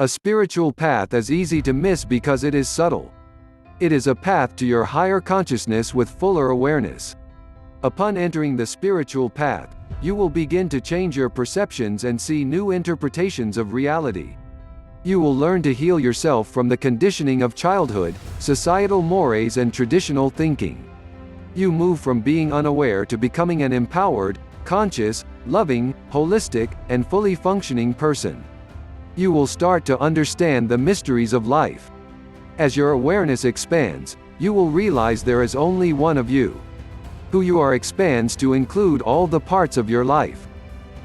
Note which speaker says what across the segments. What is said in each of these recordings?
Speaker 1: A spiritual path is easy to miss because it is subtle. It is a path to your higher consciousness with fuller awareness. Upon entering the spiritual path, you will begin to change your perceptions and see new interpretations of reality. You will learn to heal yourself from the conditioning of childhood, societal mores and traditional thinking. You move from being unaware to becoming an empowered, conscious, loving, holistic, and fully functioning person. You will start to understand the mysteries of life. As your awareness expands, you will realize there is only one of you. Who you are expands to include all the parts of your life.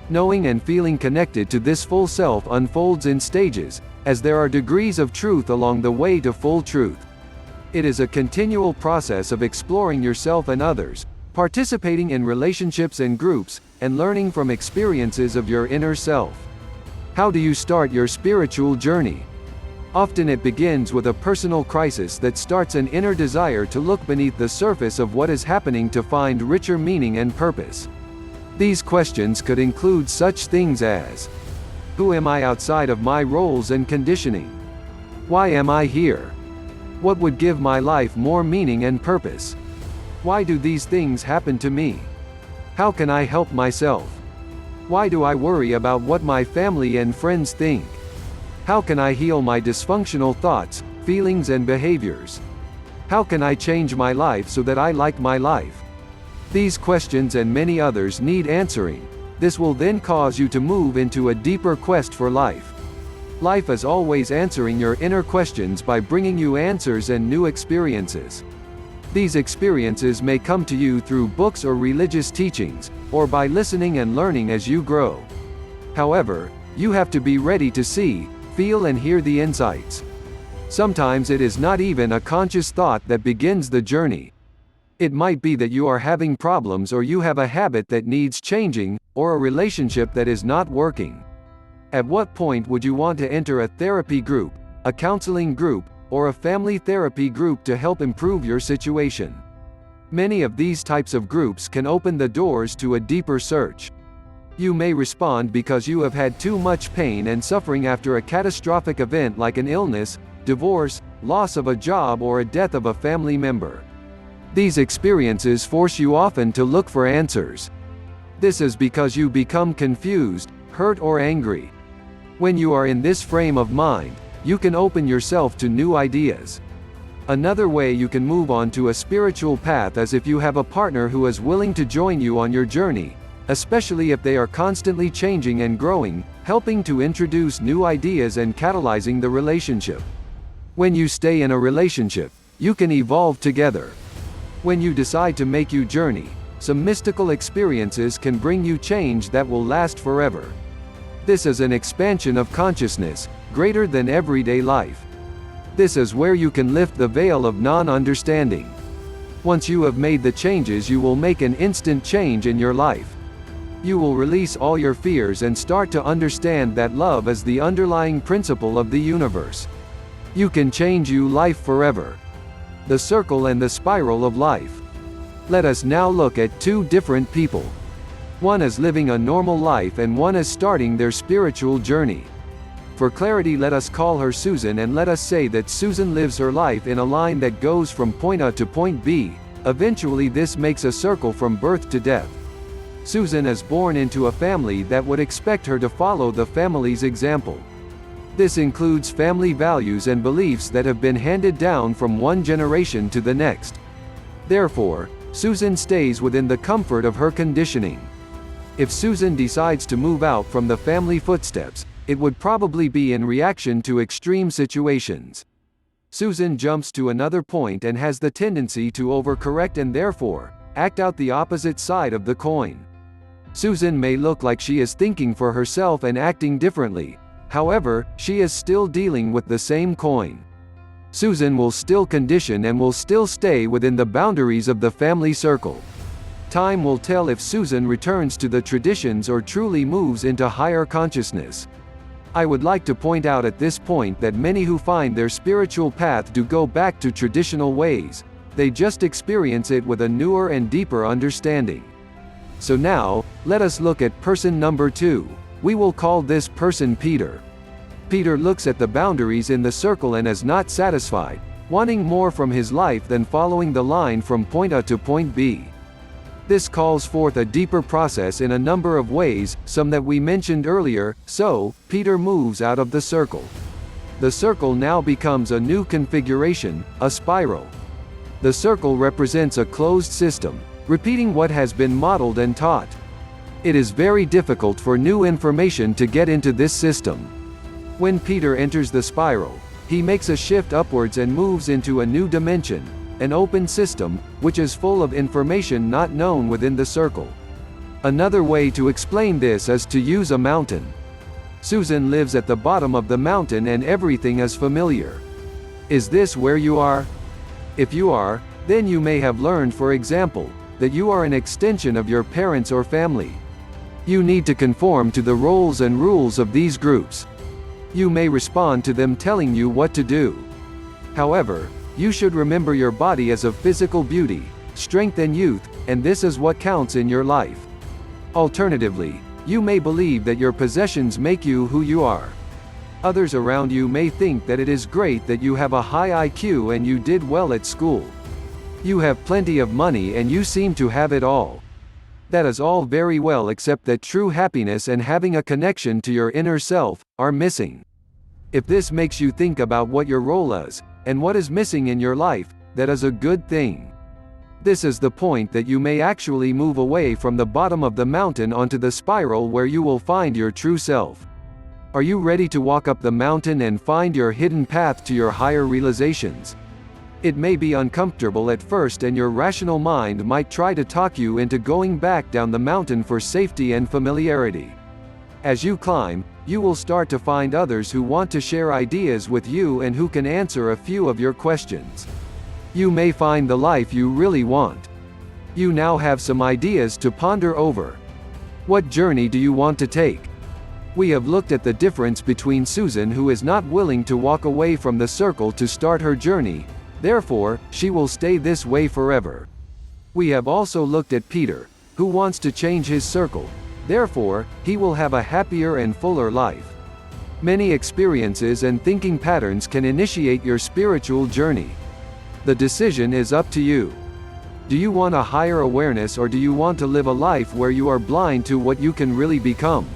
Speaker 1: Knowing and feeling connected to this full self unfolds in stages, as there are degrees of truth along the way to full truth. It is a continual process of exploring yourself and others, participating in relationships and groups, and learning from experiences of your inner self. How do you start your spiritual journey? Often it begins with a personal crisis that starts an inner desire to look beneath the surface of what is happening to find richer meaning and purpose. These questions could include such things as: who am I outside of my roles and conditioning? Why am I here? What would give my life more meaning and purpose? Why do these things happen to me? How can I help myself? Why do I worry about what my family and friends think? How can I heal my dysfunctional thoughts, feelings and behaviors? How can I change my life so that I like my life? These questions and many others need answering. This will then cause you to move into a deeper quest for life. Life is always answering your inner questions by bringing you answers and new experiences. These experiences may come to you through books or religious teachings, or by listening and learning as you grow. However, you have to be ready to see, feel and hear the insights. Sometimes it is not even a conscious thought that begins the journey. It might be that you are having problems, or you have a habit that needs changing, or a relationship that is not working. At what point would you want to enter a therapy group, a counseling group, or a family therapy group to help improve your situation? Many of these types of groups can open the doors to a deeper search. You may respond because you have had too much pain and suffering after a catastrophic event like an illness, divorce, loss of a job or a death of a family member. These experiences force you often to look for answers. This is because you become confused, hurt or angry. When you are in this frame of mind, you can open yourself to new ideas. Another way you can move on to a spiritual path is if you have a partner who is willing to join you on your journey, especially if they are constantly changing and growing, helping to introduce new ideas and catalyzing the relationship. When you stay in a relationship, you can evolve together. When you decide to make your journey, some mystical experiences can bring you change that will last forever. This is an expansion of consciousness, greater than everyday life. This is where you can lift the veil of non-understanding. Once you have made the changes, you will make an instant change in your life. You will release all your fears and start to understand that love is the underlying principle of the universe. You can change your life forever. The circle and the spiral of life. Let us now look at two different people. One is living a normal life and one is starting their spiritual journey. For clarity, let us call her Susan, and let us say that Susan lives her life in a line that goes from point A to point B. Eventually this makes a circle from birth to death. Susan is born into a family that would expect her to follow the family's example. This includes family values and beliefs that have been handed down from one generation to the next. Therefore, Susan stays within the comfort of her conditioning. If Susan decides to move out from the family footsteps, it would probably be in reaction to extreme situations. Susan jumps to another point and has the tendency to overcorrect and therefore act out the opposite side of the coin. Susan may look like she is thinking for herself and acting differently. However, she is still dealing with the same coin. Susan will still condition and will still stay within the boundaries of the family circle. Time will tell if Susan returns to the traditions or truly moves into higher consciousness. I would like to point out at this point that many who find their spiritual path do go back to traditional ways. They just experience it with a newer and deeper understanding. So now, let us look at person number 2. We will call this person Peter. Peter looks at the boundaries in the circle and is not satisfied, wanting more from his life than following the line from point A to point B. This calls forth a deeper process in a number of ways, some that we mentioned earlier. So, Peter moves out of the circle. The circle now becomes a new configuration, a spiral. The circle represents a closed system, repeating what has been modeled and taught. It is very difficult for new information to get into this system. When Peter enters the spiral, he makes a shift upwards and moves into a new dimension, an open system, which is full of information not known within the circle. Another way to explain this is to use a mountain. Susan lives at the bottom of the mountain and everything is familiar. Is this where you are? If you are, then you may have learned, for example, that you are an extension of your parents or family. You need to conform to the roles and rules of these groups. You may respond to them telling you what to do. However, you should remember your body is of physical beauty, strength and youth, and this is what counts in your life. Alternatively, you may believe that your possessions make you who you are. Others around you may think that it is great that you have a high IQ and you did well at school. You have plenty of money and you seem to have it all. That is all very well, except that true happiness and having a connection to your inner self are missing. If this makes you think about what your role is, and what is missing in your life, that is a good thing. This is the point that you may actually move away from the bottom of the mountain onto the spiral where you will find your true self. Are you ready to walk up the mountain and find your hidden path to your higher realizations? It may be uncomfortable at first and your rational mind might try to talk you into going back down the mountain for safety and familiarity. As you climb, you will start to find others who want to share ideas with you and who can answer a few of your questions. You may find the life you really want. You now have some ideas to ponder over. What journey do you want to take? We have looked at the difference between Susan, who is not willing to walk away from the circle to start her journey, therefore, she will stay this way forever. We have also looked at Peter, who wants to change his circle, therefore, he will have a happier and fuller life. Many experiences and thinking patterns can initiate your spiritual journey. The decision is up to you. Do you want a higher awareness, or do you want to live a life where you are blind to what you can really become?